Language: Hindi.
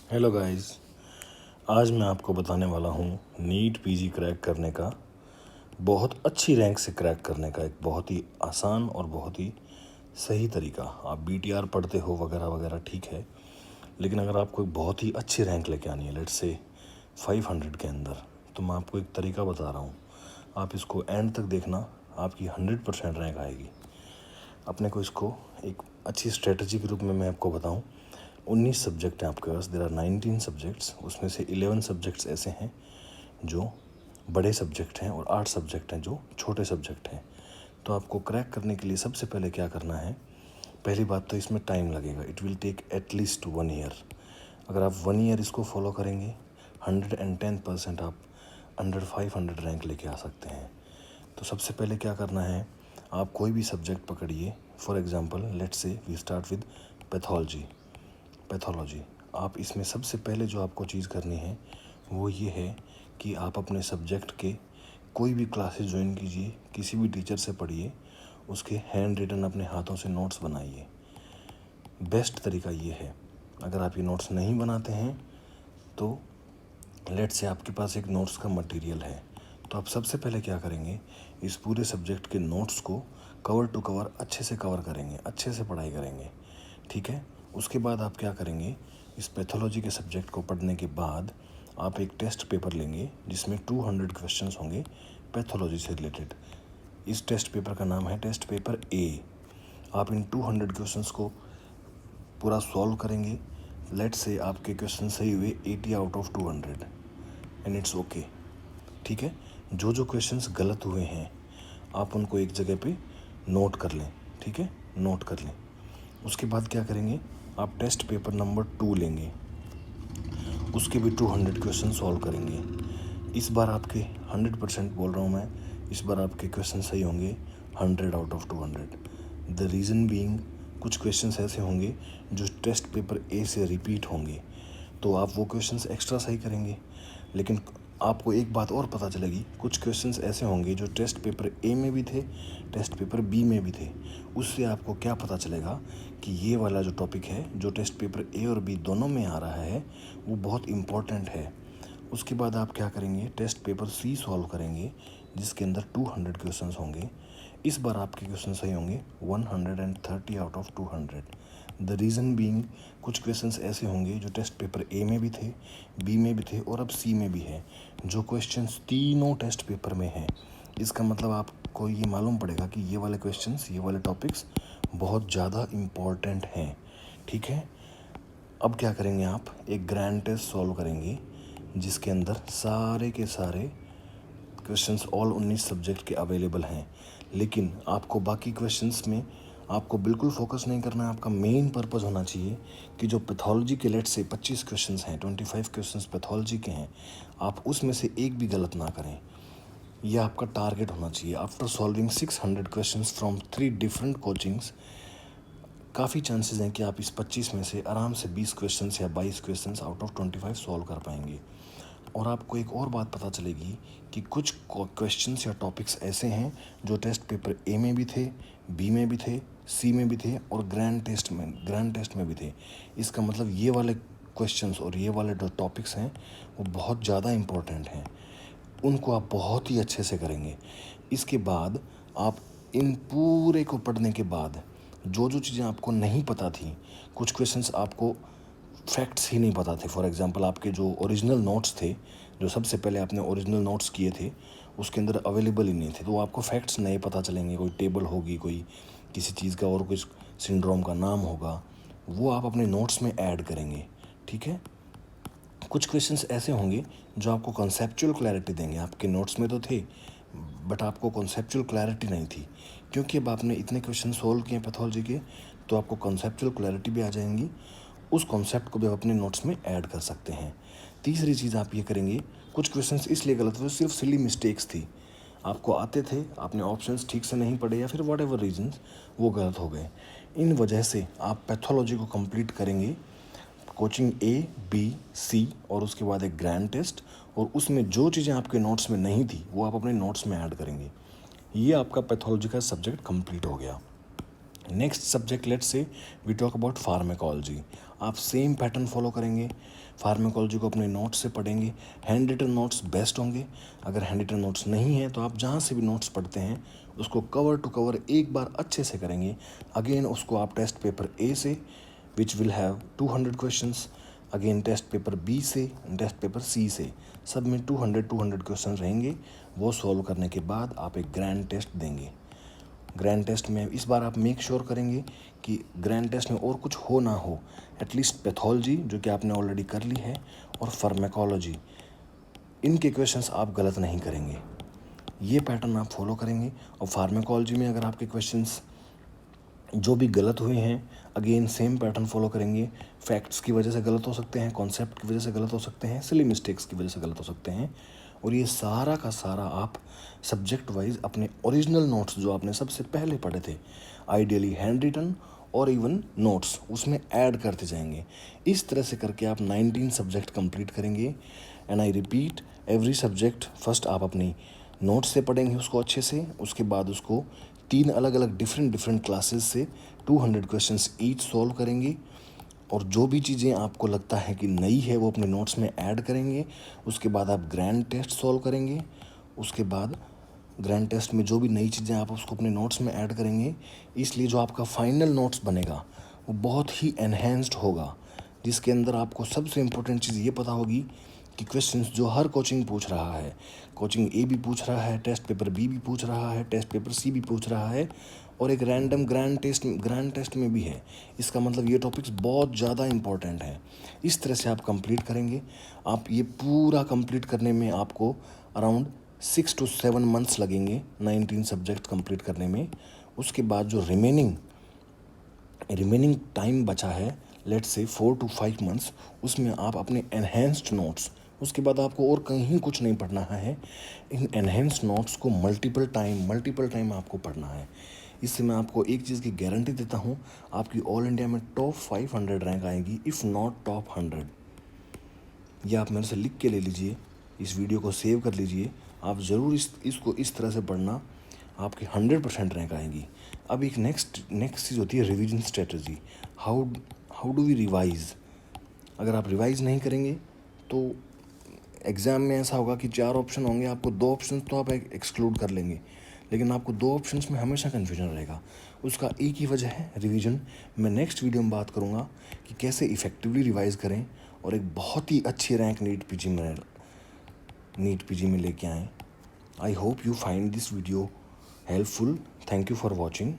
Hello guys. आज मैं आपको बताने वाला हूँ नीट पीजी क्रैक करने का, बहुत अच्छी रैंक से क्रैक करने का एक बहुत ही आसान और बहुत ही सही तरीका। आप बीटीआर पढ़ते हो वगैरह वगैरह, ठीक है, लेकिन अगर आपको एक बहुत ही अच्छी रैंक लेके आनी है, लेट्स से 500 के अंदर, तो मैं आपको एक तरीका बता रहा हूँ। आप इसको एंड तक देखना, आपकी 100% रैंक आएगी। अपने को इसको एक अच्छी स्ट्रेटजी के रूप में मैं आपको बताऊँ। 19 सब्जेक्ट हैं आपके पास, देर आर 19 सब्जेक्ट्स। उसमें से 11 सब्जेक्ट्स ऐसे हैं जो बड़े सब्जेक्ट हैं और 8 सब्जेक्ट हैं जो छोटे सब्जेक्ट हैं। तो आपको क्रैक करने के लिए सबसे पहले क्या करना है, पहली बात तो इसमें टाइम लगेगा। It will take at least 1 year. अगर आप 1 ईयर इसको फॉलो करेंगे, 110% आप अंडर 500 रैंक लेके आ सकते हैं। तो सबसे पहले क्या करना है, आप कोई भी सब्जेक्ट पकड़िए। For example let's say we start with pathology. आप इसमें सबसे पहले जो आपको चीज़ करनी है वो ये है कि आप अपने सब्जेक्ट के कोई भी क्लासेस ज्वाइन कीजिए, किसी भी टीचर से पढ़िए, उसके हैंड रिटन अपने हाथों से नोट्स बनाइए। बेस्ट तरीका ये है। अगर आप ये नोट्स नहीं बनाते हैं तो लेट्स से आपके पास एक नोट्स का मटेरियल है, तो आप सबसे पहले क्या करेंगे, इस पूरे सब्जेक्ट के नोट्स को कवर टू कवर अच्छे से कवर करेंगे, अच्छे से पढ़ाई करेंगे, ठीक है। उसके बाद आप क्या करेंगे, इस पैथोलॉजी के सब्जेक्ट को पढ़ने के बाद आप एक टेस्ट पेपर लेंगे जिसमें 200 क्वेश्चंस होंगे पैथोलॉजी से रिलेटेड। इस टेस्ट पेपर का नाम है टेस्ट पेपर ए। आप इन 200 क्वेश्चंस को पूरा सॉल्व करेंगे। लेट्स से आपके क्वेश्चन सही हुए 80 out of 200 and it's okay, ठीक है। जो जो क्वेश्चंस गलत हुए हैं आप उनको एक जगह पे नोट कर लें, ठीक है, नोट कर लें। उसके बाद क्या करेंगे, आप टेस्ट पेपर नंबर 2 लेंगे, उसके भी 200 क्वेश्चन सॉल्व करेंगे। इस बार आपके 100% बोल रहा हूँ मैं, इस बार आपके क्वेश्चन सही होंगे 100 out of 200। The reason being, कुछ क्वेश्चंस ऐसे होंगे जो टेस्ट पेपर ए से रिपीट होंगे, तो आप वो क्वेश्चंस एक्स्ट्रा सही करेंगे। लेकिन आपको एक बात और पता चलेगी, कुछ क्वेश्चंस ऐसे होंगे जो टेस्ट पेपर ए में भी थे, टेस्ट पेपर बी में भी थे। उससे आपको क्या पता चलेगा कि ये वाला जो टॉपिक है जो टेस्ट पेपर ए और बी दोनों में आ रहा है वो बहुत इम्पॉर्टेंट है। उसके बाद आप क्या करेंगे, टेस्ट पेपर सी सॉल्व करेंगे जिसके अंदर 200 क्वेश्चंस होंगे। इस बार आपके क्वेश्चन सही होंगे 130 out of 200। The reason being, कुछ क्वेश्चंस ऐसे होंगे जो टेस्ट पेपर ए में भी थे, बी में भी थे और अब सी में भी है। जो क्वेश्चंस तीनों टेस्ट पेपर में हैं, इसका मतलब आपको ये मालूम पड़ेगा कि ये वाले क्वेश्चंस, ये वाले टॉपिक्स बहुत ज़्यादा इम्पॉर्टेंट हैं, ठीक है। अब क्या करेंगे, आप एक ग्रैंड टेस्ट सॉल्व करेंगे जिसके अंदर सारे के सारे क्वेश्चंस ऑल 19 सब्जेक्ट के अवेलेबल हैं। लेकिन आपको बाकी क्वेश्चंस में आपको बिल्कुल फोकस नहीं करना है। आपका मेन पर्पस होना चाहिए कि जो पैथोलॉजी के लेट से 25 क्वेश्चंस हैं, 25 क्वेश्चंस पैथोलॉजी के हैं, आप उसमें से एक भी गलत ना करें। यह आपका टारगेट होना चाहिए। After solving 600 questions from 3 different coachings, काफ़ी चांसेस हैं कि आप इस 25 में से आराम से 20 क्वेश्चंस या 22 क्वेश्चंस आउट ऑफ 25 सॉल्व कर पाएंगे। और आपको एक और बात पता चलेगी कि कुछ क्वेश्चंस या टॉपिक्स ऐसे हैं जो टेस्ट पेपर ए में भी थे, बी में भी थे, सी में भी थे और ग्रैंड टेस्ट में भी थे। इसका मतलब ये वाले क्वेश्चंस और ये वाले जो टॉपिक्स हैं वो बहुत ज़्यादा इम्पोर्टेंट हैं, उनको आप बहुत ही अच्छे से करेंगे। इसके बाद आप इन पूरे को पढ़ने के बाद जो जो चीज़ें आपको नहीं पता थी, कुछ क्वेश्चंस आपको फैक्ट्स ही नहीं पता थे। फॉर एग्जांपल आपके जो ओरिजिनल नोट्स थे, जो सबसे पहले आपने ओरिजिनल नोट्स किए थे, उसके अंदर अवेलेबल ही नहीं थे, तो आपको फैक्ट्स नहीं पता चलेंगे। कोई टेबल होगी, कोई किसी चीज़ का और कुछ सिंड्रोम का नाम होगा, वो आप अपने नोट्स में ऐड करेंगे, ठीक है। कुछ क्वेश्चंस ऐसे होंगे जो आपको कॉन्सेप्चुअल क्लैरिटी देंगे। आपके नोट्स में तो थे बट आपको कॉन्सेप्चुअल क्लैरिटी नहीं थी, क्योंकि अब आपने इतने क्वेश्चन सोल्व किए पैथोलॉजी के, तो आपको कॉन्सेप्चुअल क्लैरिटी भी आ जाएंगी। उस कॉन्सेप्ट को भी आप अपने नोट्स में ऐड कर सकते हैं। तीसरी चीज़ आप ये करेंगे, कुछ क्वेश्चंस इसलिए गलत हुए, सिर्फ सिली मिस्टेक्स थी, आपको आते थे, आपने ऑप्शंस ठीक से नहीं पढ़े या फिर वॉट एवर रीजन्स वो गलत हो गए। इन वजह से आप पैथोलॉजी को कंप्लीट करेंगे, कोचिंग ए बी सी और उसके बाद एक ग्रैंड टेस्ट, और उसमें जो चीज़ें आपके नोट्स में नहीं थी वो आप अपने नोट्स में ऐड करेंगे। ये आपका पैथोलॉजी का सब्जेक्ट कंप्लीट हो गया। Next subject let's say we talk about pharmacology. आप सेम पैटर्न फॉलो करेंगे, फार्मेकोलॉजी को अपने नोट्स से पढ़ेंगे। हैंड रिटन नोट्स बेस्ट होंगे। अगर हैंड रिटन नोट्स नहीं है तो आप जहाँ से भी नोट्स पढ़ते हैं उसको कवर टू कवर एक बार अच्छे से करेंगे। अगेन उसको आप टेस्ट पेपर ए से which will have 200 questions, again test paper B से, टेस्ट पेपर सी से, सब में 200 क्वेश्चन रहेंगे। वो सॉल्व करने के बाद आप एक ग्रैंड टेस्ट देंगे। ग्रैंड टेस्ट में इस बार आप मेक श्योर करेंगे कि ग्रैंड टेस्ट में और कुछ हो ना हो, एटलीस्ट पैथोलॉजी जो कि आपने ऑलरेडी कर ली है और फार्मेकोलॉजी, इनके क्वेश्चंस आप गलत नहीं करेंगे। ये पैटर्न आप फॉलो करेंगे। और फार्मेकोलॉजी में अगर आपके क्वेश्चंस जो भी गलत हुए हैं, अगेन सेम पैटर्न फॉलो करेंगे। फैक्ट्स की वजह से गलत हो सकते हैं, कॉन्सेप्ट की वजह से गलत हो सकते हैं, सिली मिस्टेक्स की वजह से गलत हो सकते हैं। और ये सारा का सारा आप सब्जेक्ट वाइज अपने ओरिजिनल नोट्स जो आपने सबसे पहले पढ़े थे, आइडियली हैंड रिटन और इवन नोट्स, उसमें ऐड करते जाएंगे। इस तरह से करके आप 19 सब्जेक्ट कंप्लीट करेंगे। And I repeat, every subject first आप अपनी नोट्स से पढ़ेंगे उसको अच्छे से, उसके बाद उसको 3 अलग अलग डिफरेंट क्लासेस से 200 क्वेश्चंस ईच सॉल्व करेंगे। और जो भी चीज़ें आपको लगता है कि नई है वो अपने नोट्स में ऐड करेंगे। उसके बाद आप ग्रैंड टेस्ट सॉल्व करेंगे। उसके बाद ग्रैंड टेस्ट में जो भी नई चीज़ें आप उसको अपने नोट्स में ऐड करेंगे। इसलिए जो आपका फाइनल नोट्स बनेगा वो बहुत ही एनहेंस्ड होगा, जिसके अंदर आपको सबसे इम्पोर्टेंट चीज़ ये पता होगी कि क्वेश्चंस जो हर कोचिंग पूछ रहा है, कोचिंग ए भी पूछ रहा है, टेस्ट पेपर बी भी पूछ रहा है, टेस्ट पेपर सी भी पूछ रहा है, और एक रैंडम ग्रैंड टेस्ट में भी है। इसका मतलब ये टॉपिक्स बहुत ज़्यादा इंपॉर्टेंट हैं। इस तरह से आप कंप्लीट करेंगे। आप ये पूरा कंप्लीट करने में आपको अराउंड 6 to 7 मंथ्स लगेंगे 19 सब्जेक्ट कंप्लीट करने में। उसके बाद जो रिमेनिंग टाइम बचा है, लेट्स से 4 to 5 मंथ्स, उसमें आप अपने एनहेंस्ड नोट्स, उसके बाद आपको और कहीं कुछ नहीं पढ़ना है। इन एनहेंस्ड नोट्स को मल्टीपल टाइम आपको पढ़ना है। इससे मैं आपको एक चीज़ की गारंटी देता हूँ, आपकी ऑल इंडिया में टॉप 500 रैंक आएगी, इफ़ नॉट टॉप 100। ये आप मेरे से लिख के ले लीजिए, इस वीडियो को सेव कर लीजिए। आप ज़रूर इसको इस तरह से पढ़ना, आपकी 100% रैंक आएगी। अब एक नेक्स्ट चीज़ होती है revision strategy. How do we revise. अगर आप रिवाइज़ नहीं करेंगे तो एग्ज़ाम में ऐसा होगा कि 4 ऑप्शन होंगे, आपको 2 ऑप्शन तो आप एक्सक्लूड कर लेंगे, लेकिन आपको 2 ऑप्शंस में हमेशा कन्फ्यूजन रहेगा। उसका एक ही वजह है, रिवीजन। मैं नेक्स्ट वीडियो में बात करूँगा कि कैसे इफ़ेक्टिवली रिवाइज़ करें और एक बहुत ही अच्छी रैंक नीट पीजी में लेके आएँ। I hope you find this video helpful. Thank you for watching.